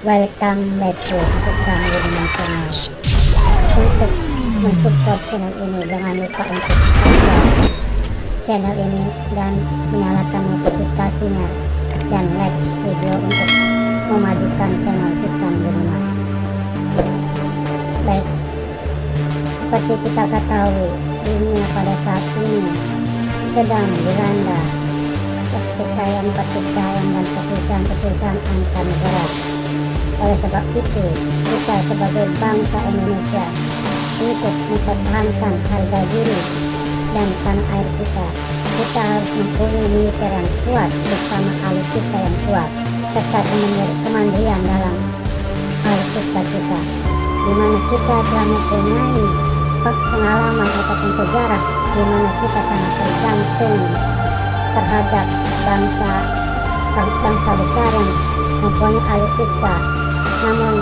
Welcome back to Secanggu dengan channel. Untuk mensupport channel ini, jangan lupa untuk subscribe channel ini dan menyalakan notifikasinya dan like video untuk memajukan channel Secanggu. Baik, seperti kita ketahui, dunia pada saat ini sedang dilanda pertikaian dan kesisian antar negara. Oleh sebab itu, kita sebagai bangsa Indonesia untuk mempertahankan harga diri dan tanah air kita harus mempunyai militer yang kuat, terutama alutsista yang kuat, serta kemandirian dalam alutsista kita, di mana kita telah mempunyai pengalaman ataupun sejarah di mana kita sangat tergantung terhadap bangsa besar yang mempunyai alutsista. Namun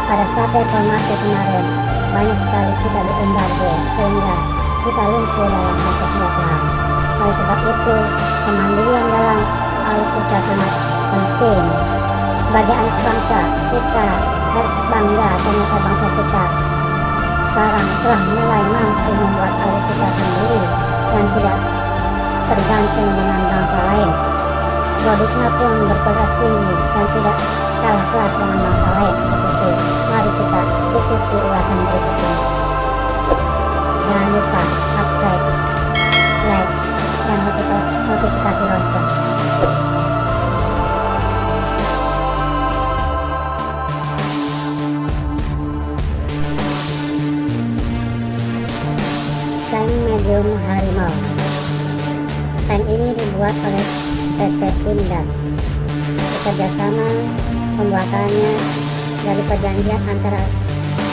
pada saat reformasi kemarin banyak sekali kita diembargo sehingga kita lumpuh dalam hal kesejahteraan. Oleh sebab itu, kemandirian dalam alutsista sangat penting. Sebagai anak bangsa, kita harus bangga ternyata bangsa kita sekarang telah mulai mampu membuat alutsista sendiri dan tidak tergantung dengan bangsa lain. Produknya pun berkualitas tinggi dan tidak kalah kelas dengan bangsa lain. Begitu, mari kita ikuti ulasan berikut ini. Jangan lupa subscribe, like, dan notifikasi lonceng. Tank medium harimau. Tank ini dibuat oleh PT Pindad. Bekerjasama pembuatannya dari perjanjian antara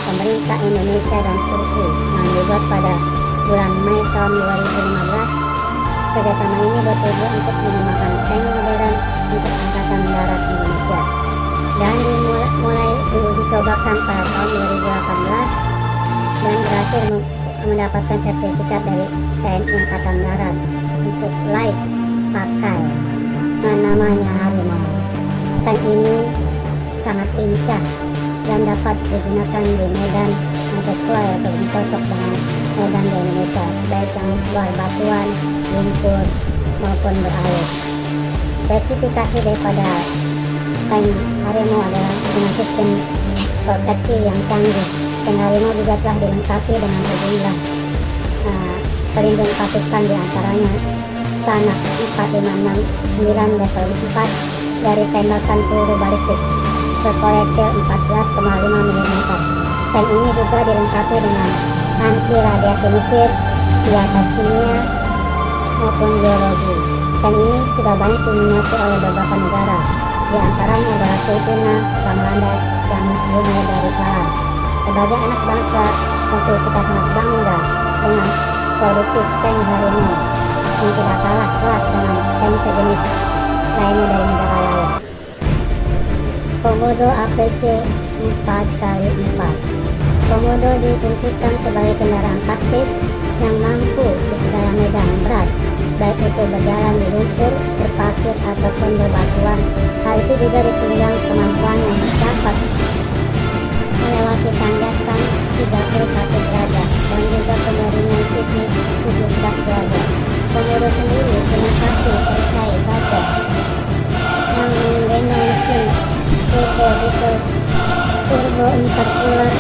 pemerintah Indonesia dan Turki yang dibuat pada bulan Mei tahun 2015. Kerjasama ini bertujuan untuk mengembangkan tank modern untuk Angkatan Darat Indonesia dan dimulai diuji cobakan pada tahun 2018 dan berhasil mendapatkan sertifikat dari TNI Angkatan Darat untuk layak pakai. Namanya harimau. Tank ini sangat lincah dan dapat digunakan di medan yang sesuai atau cocok dengan medan di Indonesia, baik yang luar batuan, lumpur maupun berair. Spesifikasi daripada tank harimau adalah dengan sistem proteksi yang canggih. Tank harimau juga telah dilengkapi dengan sejumlah pelindung pasukan, diantaranya Stanag 4569 level 4 dari tembakan peluru balistik berproyektil 14,5 mm. Tank ini juga dilengkapi dengan anti radiasi nuklir, senjata kimia maupun biologi. Tank ini sudah banyak diminati oleh beberapa negara, di antaranya adalah Filipina, Bangladesh, dan Brunei Darussalam. Sebagai anak bangsa, tentu kita sangat bangga dengan produksi tank harimau yang tidak kalah kelas dengan tank sejenis lainnya dari negara lain. Komodo APC 4x4. Komodo difungsikan sebagai kendaraan taktis yang mampu di segala medan berat, baik itu berjalan di lumpur, berpasir, ataupun berbatuan. Hal itu juga ditunjang kemampuan yang dapat melewati tanjakan 31 derajat dan juga pengeringan sisi 17 derajat. Komodo sendiri punya satu perisai kaca yang menggendong mesin turbo diesel turbo intercooler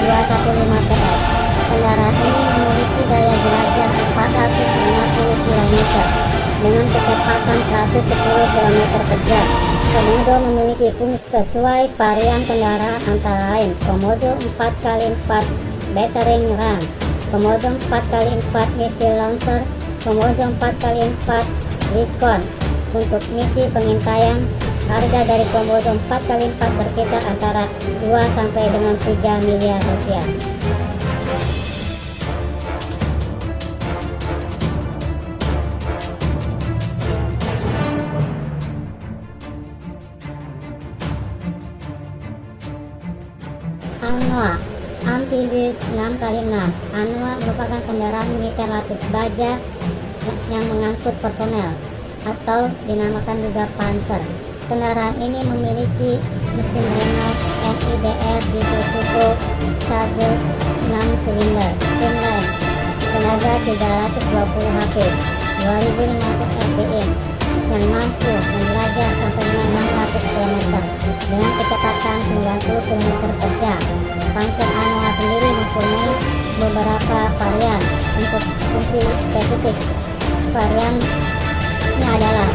215 PS. Kendaraan ini memiliki daya jelajah 450 km dengan kecepatan 110 km per jam. Komodo memiliki fungsi sesuai varian kendaraan antara lain Komodo 4x4 battering ram, Komodo 4x4 missile launcher, Komodo 4x4 recon untuk misi pengintaian. Harga dari Komodo 4x4 berkisar antara 2 sampai dengan 3 miliar rupiah. ANWA Amphibious 6x6. ANWA merupakan kendaraan militer lapis baja yang mengangkut personel atau dinamakan juga panser. Kendaraan ini memiliki mesin Renault NIDR diesel turbo charger 6 silinder inline, tenaga 320 HP, 2500 rpm, yang mampu menjelajah sampai dengan 600 km dengan kecepatan 90 km per jam. Panzer Anoa sendiri mempunyai beberapa varian untuk fungsi spesifik. Variannya adalah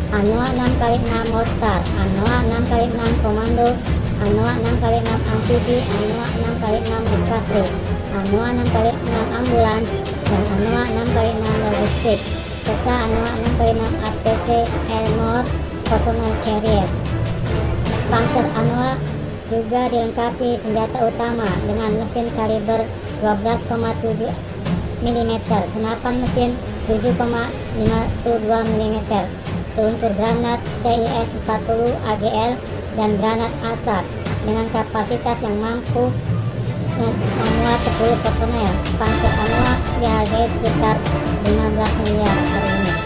Anoa 6x6 mortar, Anoa 6x6 komando, Anoa 6x6 amfibi, Anoa 6x6 infanteri, Anoa 6x6 ambulans, dan Anoa 6x6 logistik, serta Anoa 6x6 APC Armored Personnel Carrier. Panzer Anoa juga dilengkapi senjata utama dengan mesin kaliber 12,7 mm, senapan mesin 7,52 mm, peluncur granat CIS-40 AGL, dan granat asap dengan kapasitas yang mampu memuat 10 personel. Panzer Anoa dihargai sekitar 15 miliar per unit.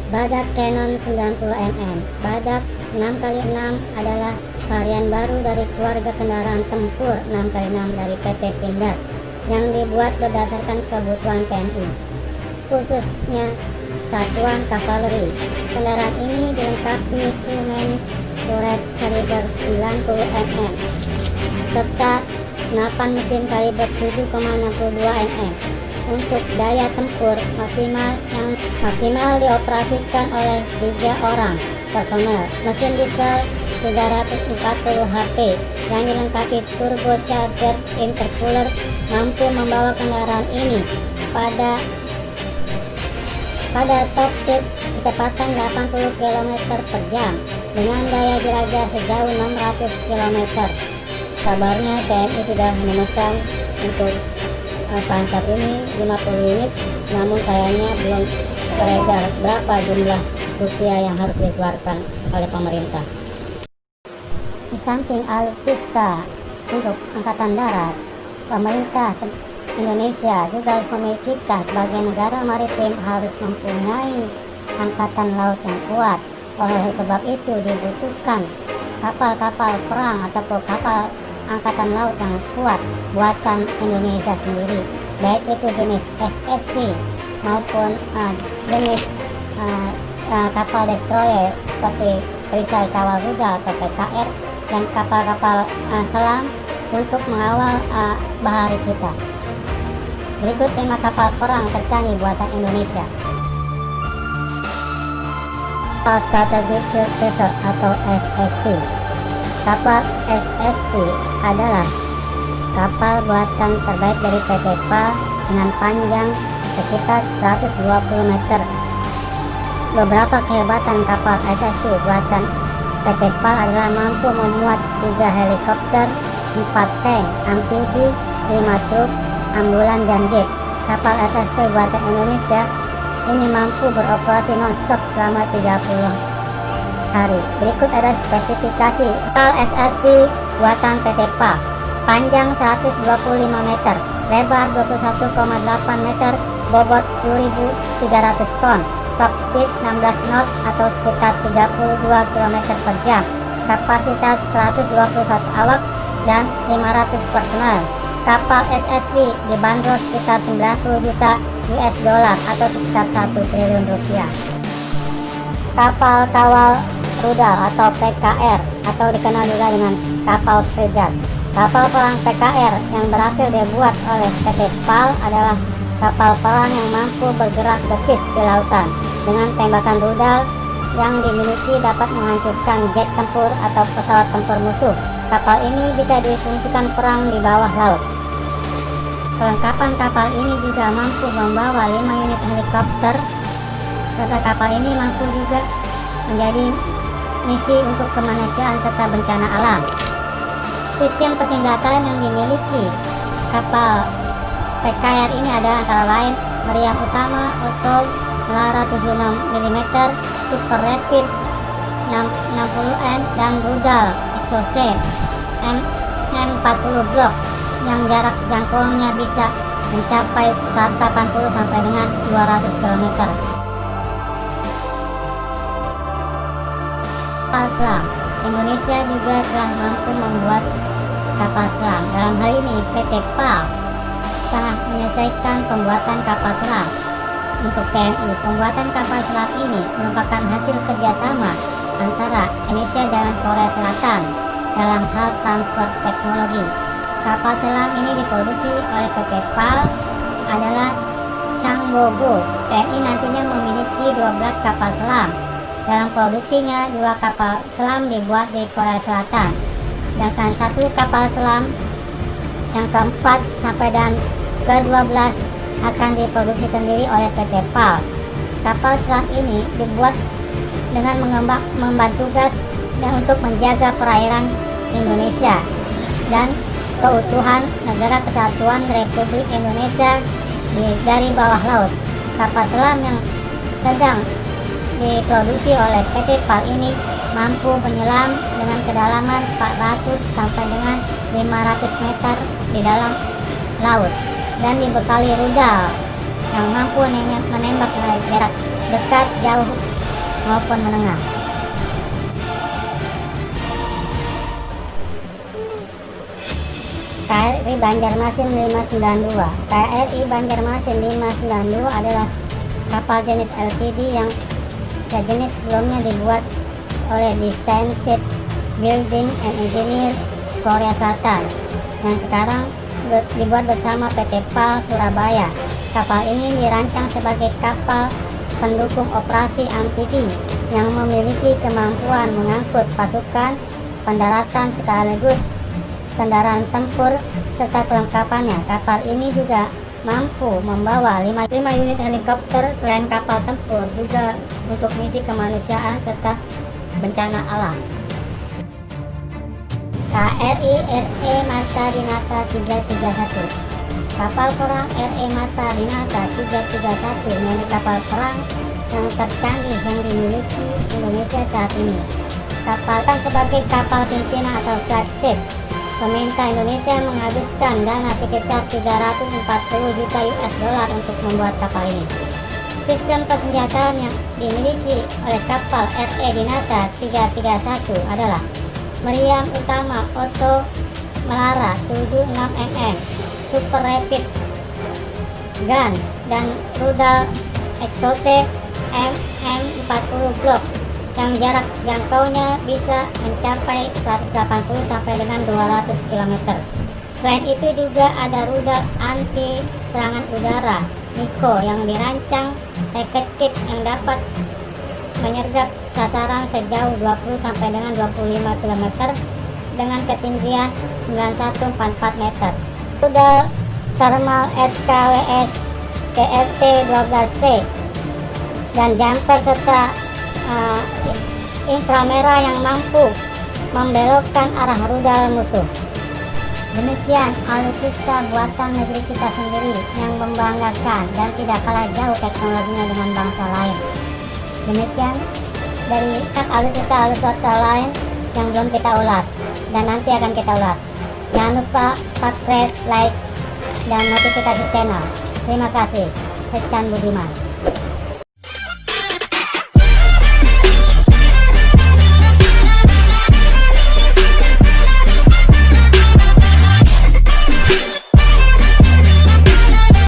Badak Cannon 90 mm. Badak 6x6 adalah varian baru dari keluarga kendaraan tempur 6x6 dari PT Pindad yang dibuat berdasarkan kebutuhan TNI, khususnya Satuan Kavaleri. Kendaraan ini dilengkapi two-man turret kaliber 90 mm serta senapan mesin kaliber 7,62 mm. Untuk daya tempur maksimal dioperasikan oleh 3 orang personel. Mesin diesel 340 HP yang dilengkapi turbocharger intercooler mampu membawa kendaraan ini pada top speed kecepatan 80 km per jam dengan daya jelajah sejauh 600 km. Kabarnya TNI sudah memesan untuk Panzer ini 50 unit, namun sayangnya belum beredar berapa jumlah rupiah yang harus dikeluarkan oleh pemerintah. Di samping alutsista untuk Angkatan Darat, pemerintah Indonesia juga harus memiliki sebagai negara maritim harus mempunyai angkatan laut yang kuat. Oleh sebab itu dibutuhkan kapal-kapal perang ataupun kapal angkatan laut yang kuat buatan Indonesia sendiri, baik itu jenis SSV maupun jenis kapal destroyer seperti perisai kawal rudal atau PKR, dan kapal-kapal selam untuk mengawal bahari kita. Berikut 5 kapal perang tercanggih buatan Indonesia. Kapal Strategic Shield Vessel atau SSV. Kapal SSV adalah kapal buatan terbaik dari PT PAL dengan panjang sekitar 120 meter. Beberapa kehebatan kapal SSV buatan PT PAL adalah mampu memuat 3 helikopter, 4 tank amfibi, 5 truk, ambulan, dan jet. Kapal SSV buatan Indonesia ini mampu beroperasi non-stop selama 30 hari. Berikut ada spesifikasi kapal SSV buatan PT PAL. Panjang 125 meter, lebar 21,8 meter, bobot 10.300 ton, top speed 16 knot atau sekitar 32 km per jam, kapasitas 121 awak dan 500 personel. Kapal SSV dibanderol sekitar 90 juta US dollar atau sekitar 1 triliun rupiah. Kapal kawal rudal atau PKR atau dikenal juga dengan kapal fregat. Kapal perang PKR yang berhasil dibuat oleh PT PAL adalah kapal perang yang mampu bergerak gesit di lautan dengan tembakan rudal yang dimiliki dapat menghancurkan jet tempur atau pesawat tempur musuh. Kapal ini bisa difungsikan perang di bawah laut. Kelengkapan kapal ini juga mampu membawa 5 unit helikopter, serta kapal ini mampu juga menjadi misi untuk kemanusiaan serta bencana alam. Sistem persenjataan yang dimiliki kapal PKR ini ada antara lain meriam utama auto Melara 76 mm, super rapid 60N dan rudal Exocet M40 Block yang jarak jangkaunya bisa mencapai 180 sampai dengan 200 km. Kapal selam Indonesia juga telah mampu membuat kapal selam. Dalam hal ini PT PAL telah menyelesaikan pembuatan kapal selam untuk TNI. Pembuatan kapal selam ini merupakan hasil kerjasama antara Indonesia dan Korea Selatan dalam hal transfer teknologi. Kapal selam ini diproduksi oleh PT PAL adalah Changbogo. TNI nantinya memiliki 12 kapal selam. Dalam produksinya, 2 kapal selam dibuat di Korea Selatan, sedangkan 1 kapal selam yang keempat sampai dan ke-12 akan diproduksi sendiri oleh PT PAL. Kapal selam ini dibuat dengan mengemban tugas dan untuk menjaga perairan Indonesia dan keutuhan Negara Kesatuan Republik Indonesia dari bawah laut. Kapal selam yang sedang diproduksi oleh PT PAL ini mampu menyelam dengan kedalaman 400 sampai dengan 500 meter di dalam laut dan dibekali rudal yang mampu menembak dari jarak dekat, jauh maupun menengah. KRI Banjarmasin 592. KRI Banjarmasin 592 adalah kapal jenis LPD yang sejenis sebelumnya dibuat oleh Design Ship Building and Engineer Korea Selatan yang sekarang dibuat bersama PT PAL Surabaya. Kapal ini dirancang sebagai kapal pendukung operasi amfibi yang memiliki kemampuan mengangkut pasukan pendaratan sekaligus kendaraan tempur serta kelengkapannya. Kapal ini juga mampu membawa 5 unit helikopter selain kapal tempur juga untuk misi kemanusiaan serta bencana alam. KRI RE Marta Dinata 331. Kapal perang RE Marta Dinata 331 menjadi kapal perang yang tercanggih yang dimiliki Indonesia saat ini. Kapal sebagai kapal pimpinan atau flagship, pemerintah Indonesia menghabiskan dana sekitar 340 juta US dollar untuk membuat kapal ini. Sistem persenjataan yang dimiliki oleh kapal RE Dinata 331 adalah meriam utama Otto Melara 76 mm Super Rapid Gun dan rudal Exocet M40 Block yang jarak jangkaunya bisa mencapai 180 sampai dengan 200 km. Selain itu juga ada rudal anti serangan udara Niko yang dirancang efektif yang dapat menyergap sasaran sejauh 20 sampai dengan 25 km dengan ketinggian 9144 meter. Rudal thermal SKWS TRT 12T dan jumper serta inframerah yang mampu membelokkan arah rudal musuh. Demikian alutsista buatan negeri kita sendiri yang membanggakan dan tidak kalah jauh teknologinya dengan bangsa lain. Demikian dari alutsista lain yang belum kita ulas dan nanti akan kita ulas. Jangan lupa subscribe, like, dan notifikasi channel. Terima kasih. Secan Budiman.